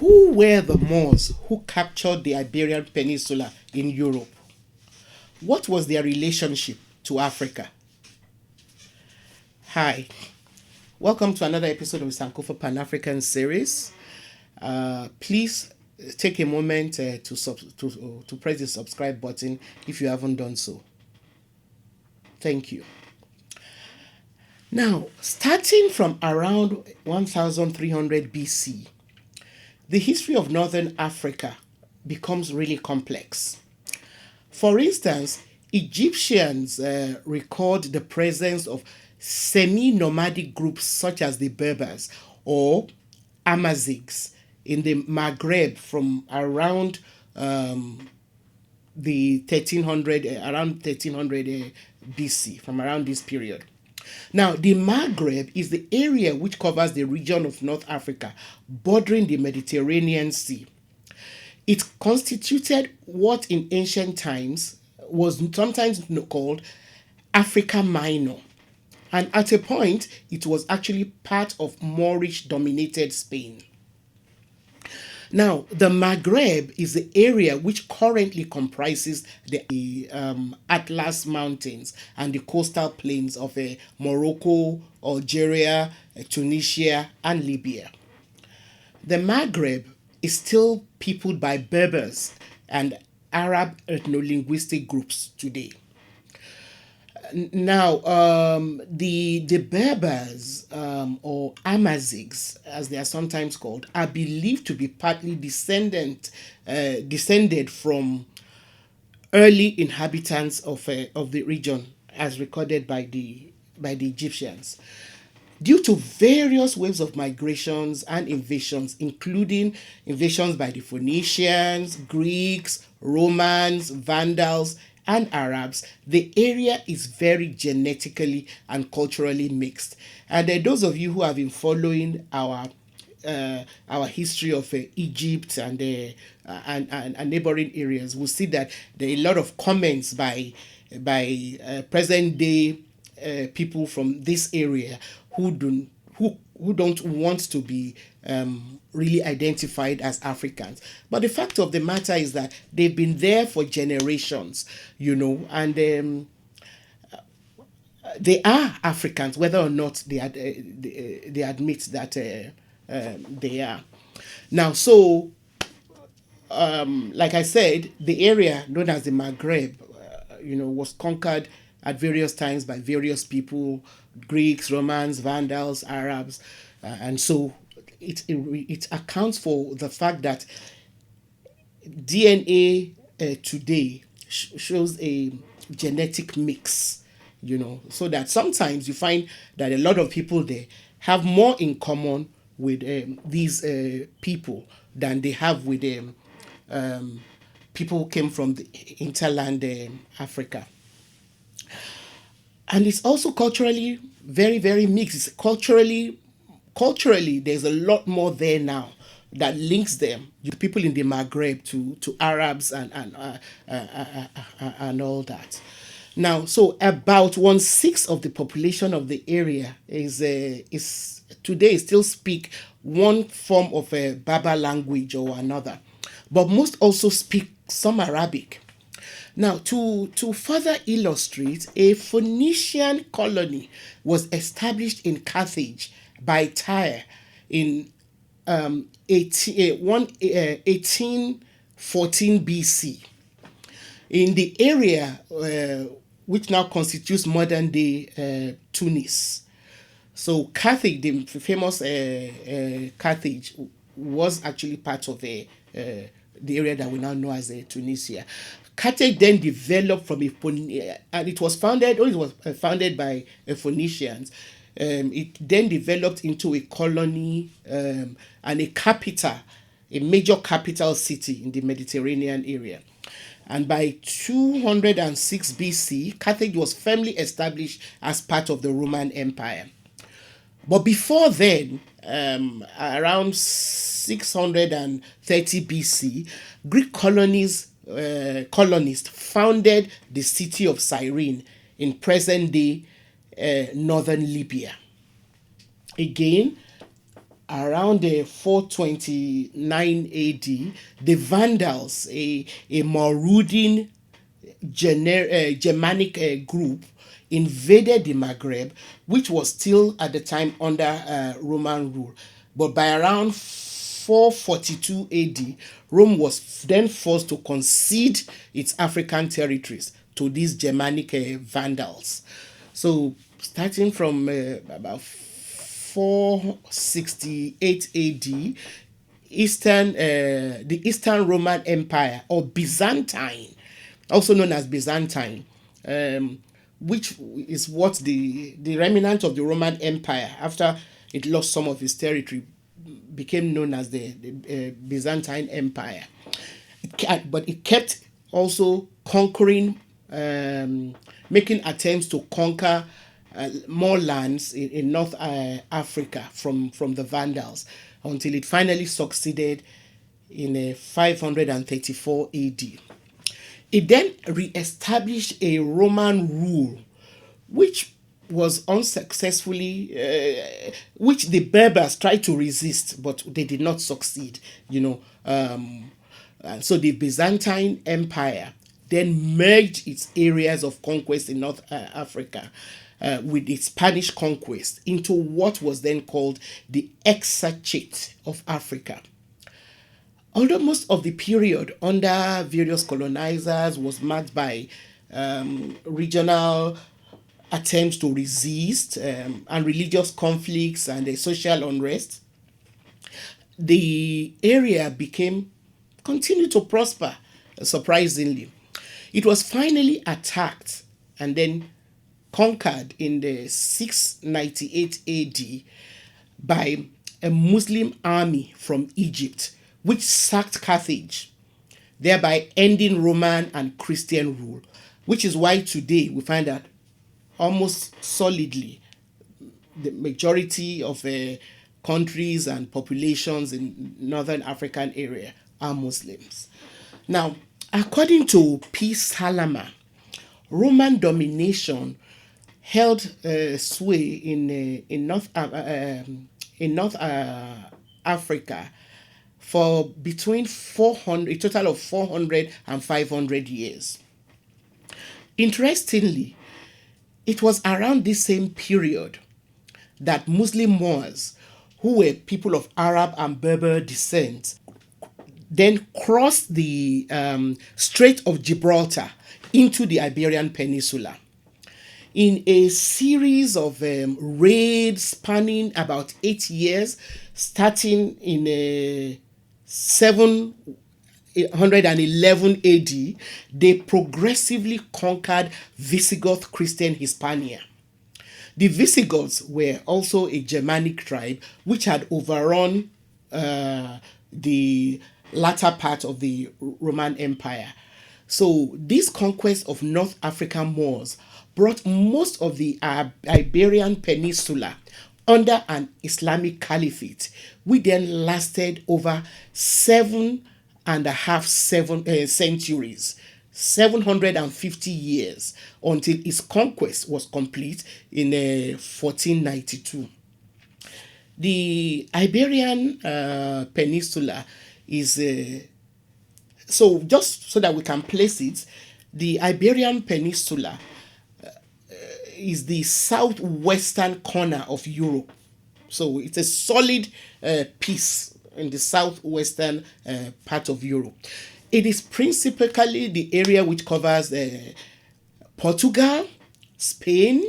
Who were the Moors who captured the Iberian Peninsula in Europe? What was their relationship to Africa? Hi, welcome to another episode of the Sankofa Pan-African series. Please take a moment to press the subscribe button if you haven't done so. Thank you. Now, starting from around 1300 BC, the history of Northern Africa becomes really complex. For instance, Egyptians record the presence of semi-nomadic groups such as the Berbers or Amazighs in the Maghreb from around the 1300 BC, from around this period. Now, the Maghreb is the area which covers the region of North Africa bordering the Mediterranean Sea. It constituted what in ancient times was sometimes called Africa Minor. And at a point, it was actually part of Moorish-dominated Spain. Now, the Maghreb is the area which currently comprises the Atlas Mountains and the coastal plains of Morocco, Algeria, Tunisia, and Libya. The Maghreb is still peopled by Berbers and Arab ethno-linguistic groups today. Now, the Berbers or Amazighs, as they are sometimes called, are believed to be partly descended from early inhabitants of the region, as recorded by the Egyptians. Due to various waves of migrations and invasions, including invasions by the Phoenicians, Greeks, Romans, Vandals, and Arabs, the area is very genetically and culturally mixed. And those of you who have been following our history of Egypt and neighboring areas will see that there are a lot of comments by present day people from this area who don't want to be really identified as Africans. But the fact of the matter is that they've been there for generations, and they are Africans, whether or not they admit that they are. Now, so, like I said, the area known as the Maghreb, was conquered at various times by various people, Greeks, Romans, Vandals, Arabs, and so it accounts for the fact that DNA today shows a genetic mix, so that sometimes you find that a lot of people there have more in common with these people than they have with people who came from the hinterland Africa. And it's also culturally very, very mixed. It's culturally, there's a lot more there now that links them, people in the Maghreb, to Arabs and all that. Now, so about 1/6 of the population of the area is today still speak one form of a Berber language or another, but most also speak some Arabic. Now, to further illustrate, a Phoenician colony was established in Carthage by Tyre in 1814 BC in the area which now constitutes modern-day Tunis. So Carthage, the famous Carthage, was actually part of the area that we now know as Tunisia. Carthage then developed from and it was founded by Phoenicians. It then developed into a colony and a capital, a major capital city in the Mediterranean area. And by 206 BC, Carthage was firmly established as part of the Roman Empire. But before then, around 630 BC, Greek colonists founded the city of Cyrene in present-day northern Libya. Again, around 429 AD, the Vandals, a marauding Germanic group, invaded the Maghreb, which was still at the time under Roman rule. But by around 442 AD, Rome was then forced to concede its African territories to these Germanic Vandals. So, starting from about 468 AD, the Eastern Roman Empire, or Byzantine, also known as Byzantine, which is what the remnant of the Roman Empire, after it lost some of its territory, became known as the Byzantine Empire. But it kept also conquering, making attempts to conquer more lands in North Africa from the Vandals, until it finally succeeded in 534 AD. It then re-established a Roman rule, which was unsuccessfully, which the Berbers tried to resist, but they did not succeed. And so the Byzantine Empire then merged its areas of conquest in North Africa with its Spanish conquest into what was then called the Exarchate of Africa. Although most of the period under various colonizers was marked by regional attempts to resist, and religious conflicts and social unrest, the area continued to prosper, surprisingly. It was finally attacked and then conquered in the 698 AD by a Muslim army from Egypt, which sacked Carthage, thereby ending Roman and Christian rule, which is why today we find that almost solidly the majority of countries and populations in northern African area are Muslims. Now, according to P. Salama, Roman domination held sway in North Africa for between 400, a total of 400 and 500 years. Interestingly, it was around this same period that Muslim Moors, who were people of Arab and Berber descent, then crossed the Strait of Gibraltar into the Iberian Peninsula. In a series of raids spanning about 8 years, starting in 711 AD, they progressively conquered Visigoth Christian Hispania. The Visigoths were also a Germanic tribe which had overrun the latter part of the Roman Empire. So this conquest of North African Moors brought most of the Iberian Peninsula under an Islamic caliphate, which then lasted over 7.5 centuries, 750 years, until its conquest was complete in 1492. The Iberian Peninsula is, so just so that we can place it, the Iberian Peninsula is the southwestern corner of Europe. So it's a solid piece in the southwestern part of Europe. It is principally the area which covers Portugal, Spain,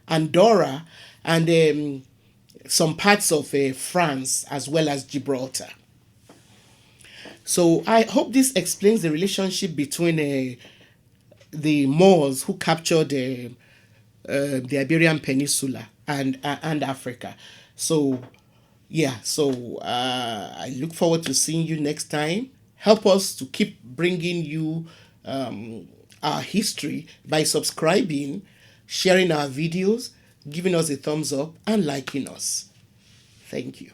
Andorra, and some parts of France, as well as Gibraltar. So I hope this explains the relationship between the Moors who captured the Iberian Peninsula and Africa. So yeah, so I look forward to seeing you next time. Help us to keep bringing you our history by subscribing, sharing our videos, giving us a thumbs up, and liking us. Thank you.